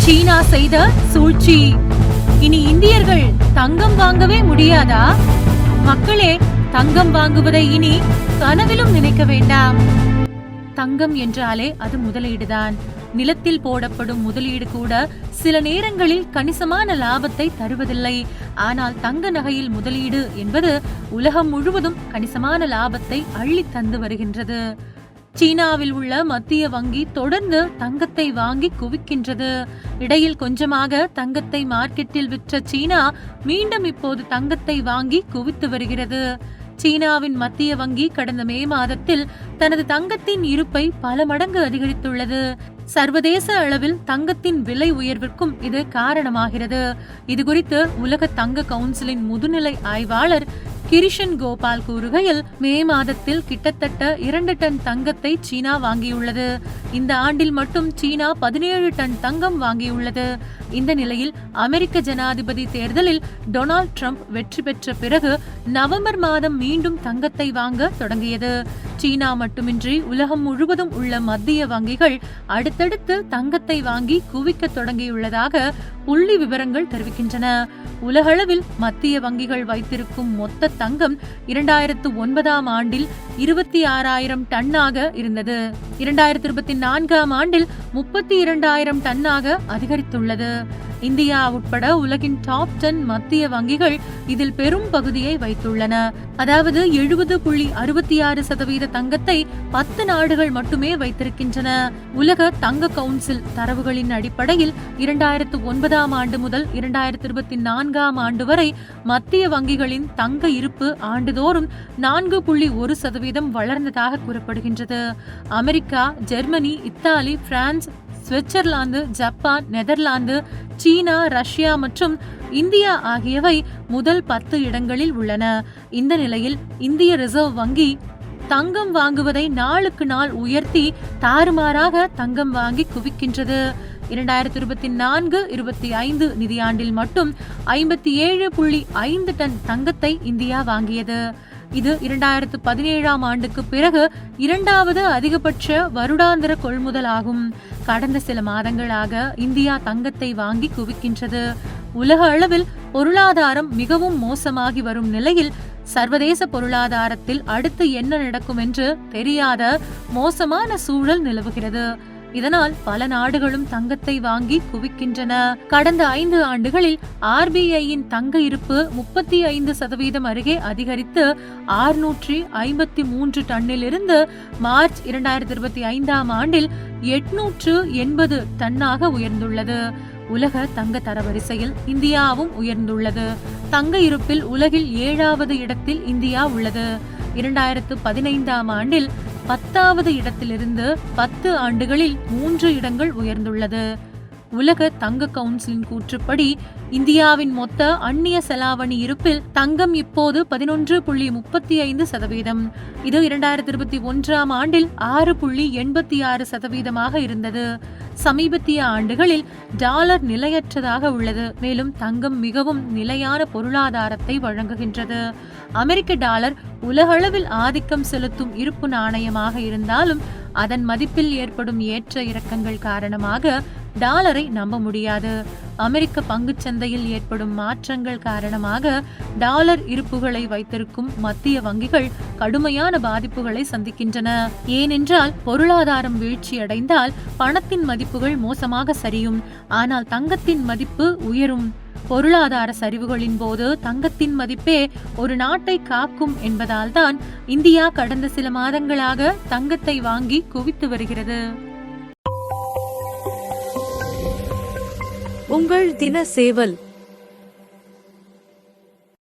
சீனா செய்த சூழ்ச்சி. இனி இந்தியர்கள் தங்கம் வாங்கவே முடியாதா? மக்களே, தங்கம் வாங்குவதை இனி கனவிலும் நினைக்க வேண்டாம். தங்கம் என்றாலே அது முதலீடுதான். நிலத்தில் போடப்படும் முதலீடு கூட சில நேரங்களில் கணிசமான லாபத்தை தருவதில்லை. ஆனால் தங்க நகையில் முதலீடு என்பது உலகம் முழுவதும் கணிசமான லாபத்தை அள்ளி தந்து வருகின்றது. சீனாவில் உள்ள மத்திய வங்கி தொடர்ந்து தங்கத்தை வாங்கி குவிக்கின்றது. இடையில் கொஞ்சமாக தங்கத்தை மார்க்கெட்டில் விற்ற சீனா மீண்டும் இப்போது தங்கத்தை வாங்கி குவித்து வருகிறது. சீனாவின் மத்திய வங்கி கடந்த மே மாதத்தில் தனது தங்கத்தின் இருப்பை பல மடங்கு அதிகரித்துள்ளது. சர்வதேச அளவில் தங்கத்தின் விலை உயர்விற்கும் இது காரணமாகிறது. இதுகுறித்து உலக தங்க கவுன்சிலின் முதுநிலை ஆய்வாளர் கிரிஷன் கோபால் கூறுகையில், மே மாதத்தில் கிட்டத்தட்ட 2 டன் தங்கத்தை சீனா வாங்கியுள்ளது. இந்த ஆண்டில் மட்டும் சீனா 17 டன் தங்கம் வாங்கியுள்ளது. இந்த நிலையில் அமெரிக்க ஜனாதிபதி தேர்தலில் டொனால்ட் ட்ரம்ப் வெற்றி பெற்ற பிறகு நவம்பர் மாதம் மீண்டும் தங்கத்தை வாங்க தொடங்கியது. சீனா மட்டுமின்றி உலகம் முழுவதும் உள்ள மத்திய வங்கிகள் அடுத்தடுத்து தங்கத்தை வாங்கி குவிக்க தொடங்கியுள்ளதாக புள்ளி விவரங்கள் தெரிவிக்கின்றன. உலகளவில் மத்திய வங்கிகள் வைத்திருக்கும் மொத்த தங்கம் 2009ஆம் ஆண்டில் 26,000 டன்னாக இருந்தது. 2024ஆம் ஆண்டில் 32,000 டன்னாக அதிகரித்துள்ளது. இந்தியா உட்பட உலகின் டாப் 10 மத்திய வங்கிகள் இதில் பெரும் பகுதியை வைத்துள்ளன. அதாவது 70.66% தங்கத்தை 10 நாடுகள் மட்டுமே வைத்திருக்கின்றன. உலக தங்க கவுன்சில் தரவுகளின் அடிப்படையில் 2009ஆம் ஆண்டு முதல் 2024ஆம் ஆண்டு வரை மத்திய வங்கிகளின் தங்க இருப்பு ஆண்டுதோறும் 4.1% வளர்ந்ததாக கூறப்படுகின்றது. America, Germany, Italy, France, Switzerland, Japan, Netherlands, China, Russia மற்றும் இந்தியா ஆகியவை முதல் 10 இடங்களில் உள்ளன. இந்த நிலையில் இந்திய ரிசர்வ் வங்கி தங்கம் வாங்குவதை நாளுக்கு நாள் உயர்த்தி தாறுமாறாக தங்கம் வாங்கி குவிக்கின்றது. 2024-25 நிதியாண்டில் மட்டும் 57.5 டன் தங்கத்தை இந்தியா வாங்கியது. இது 2017ஆம் ஆண்டுக்கு பிறகு 2வது அதிகபட்ச வருடாந்திர கொள்முதல் ஆகும். கடந்த சில மாதங்களாக இந்தியா தங்கத்தை வாங்கி குவிக்கின்றது. உலக அளவில் பொருளாதாரம் மிகவும் மோசமாகி வரும் நிலையில் சர்வதேச பொருளாதாரத்தில் அடுத்து என்ன நடக்கும் என்று தெரியாத மோசமான சூழல் நிலவுகிறது. இதனால் பல நாடுகளும் தங்கத்தை வாங்கி குவிக்கின்றன. கடந்த 5 ஆண்டுகளில் RBIயின் தங்க இருப்பு 35% அருகே அதிகரித்து 653 டன்னில் இருந்து மார்ச் 2025ஆம் ஆண்டில் 880 டன்னாக உயர்ந்துள்ளது. உலக தங்க தரவரிசையில் இந்தியாவும் உயர்ந்துள்ளது. தங்க இருப்பில் உலகில் 7வது இடத்தில் இந்தியா உள்ளது. 2015ஆம் ஆண்டில் 10வது இடத்திலிருந்து 10 ஆண்டுகளில் 3 இடங்கள் உயர்ந்துள்ளது. உலக தங்க கவுன்சிலின் கூற்றுப்படி இந்தியாவின் மொத்த அந்நிய செலாவணி இருப்பில் தங்கம் இப்போது 11.35%. இது 2021ஆம் ஆண்டில் 6.86% இருந்தது. சமீபத்திய ஆண்டுகளில் டாலர் நிலையற்றதாக உள்ளது. மேலும் தங்கம் மிகவும் நிலையான பொருளாதாரத்தை வழங்குகின்றது. அமெரிக்க டாலர் உலகளவில் ஆதிக்கம் செலுத்தும் இருப்பு நாணயமாக இருந்தாலும் அதன் மதிப்பில் ஏற்படும் ஏற்ற இறக்கங்கள் காரணமாக டாலரை நம்ப முடியாது. அமெரிக்க பங்குச் சந்தையில் ஏற்படும் மாற்றங்கள் காரணமாக டாலர் இருப்புகளை வைத்திருக்கும் மத்திய வங்கிகள் கடுமையான பாதிப்புகளை சந்திக்கின்றன. ஏனென்றால் பொருளாதாரம் வீழ்ச்சியடைந்தால் பணத்தின் மதிப்புகள் மோசமாக சரியும், ஆனால் தங்கத்தின் மதிப்பு உயரும். பொருளாதார சரிவுகளின் போது தங்கத்தின் மதிப்பே ஒரு நாட்டை காக்கும் என்பதால் தான் இந்தியா கடந்த சில மாதங்களாக தங்கத்தை வாங்கி குவித்து வருகிறது. உங்கள் தின சேவல்.